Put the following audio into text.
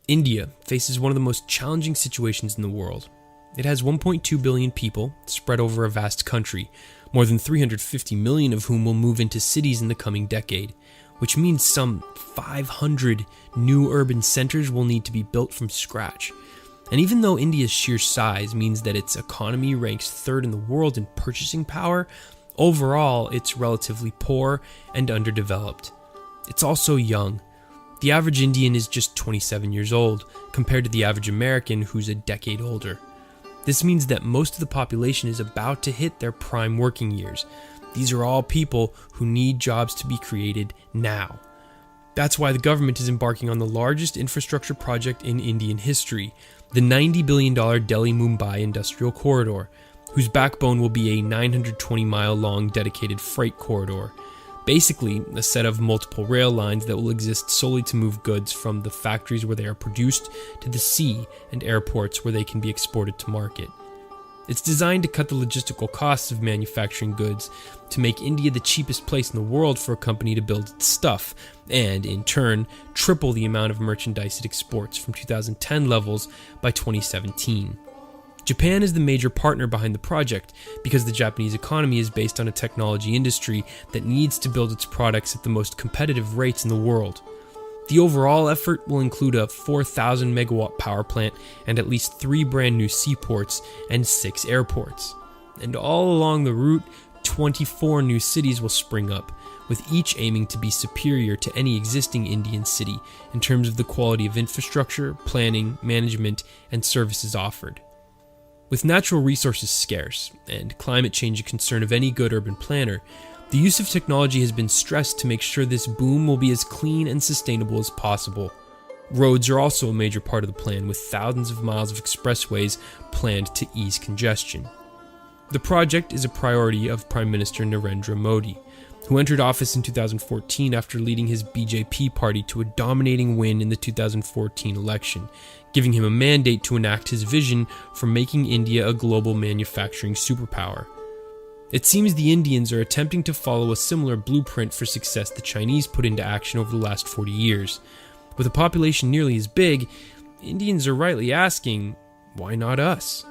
India faces one of the most challenging situations in the world. It has 1.2 billion people spread over a vast country, more than 350 million of whom will move into cities in the coming decade, which means some 500 new urban centers will need to be built from scratch. And even though India's sheer size means that its economy ranks third in the world in purchasing power, overall it's relatively poor and underdeveloped. It's also young. The average Indian is just 27 years old, compared to the average American who's a decade older. This means that most of the population is about to hit their prime working years. These are all people who need jobs to be created now. That's why the government is embarking on the largest infrastructure project in Indian history, the $90 billion Delhi-Mumbai industrial corridor, whose backbone will be a 920-mile-long dedicated freight corridor. Basically, a set of multiple rail lines that will exist solely to move goods from the factories where they are produced to the sea and airports where they can be exported to market. It's designed to cut the logistical costs of manufacturing goods to make India the cheapest place in the world for a company to build its stuff, and, in turn, triple the amount of merchandise it exports from 2010 levels by 2017. Japan is the major partner behind the project because the Japanese economy is based on a technology industry that needs to build its products at the most competitive rates in the world. The overall effort will include a 4,000 megawatt power plant and at least 3 brand new seaports and 6 airports. And all along the route, 24 new cities will spring up, with each aiming to be superior to any existing Indian city in terms of the quality of infrastructure, planning, management, and services offered. With natural resources scarce, and climate change a concern of any good urban planner, the use of technology has been stressed to make sure this boom will be as clean and sustainable as possible. Roads are also a major part of the plan, with thousands of miles of expressways planned to ease congestion. The project is a priority of Prime Minister Narendra Modi, who entered office in 2014 after leading his BJP party to a dominating win in the 2014 election, giving him a mandate to enact his vision for making India a global manufacturing superpower. It seems the Indians are attempting to follow a similar blueprint for success the Chinese put into action over the last 40 years. With a population nearly as big, Indians are rightly asking, why not us?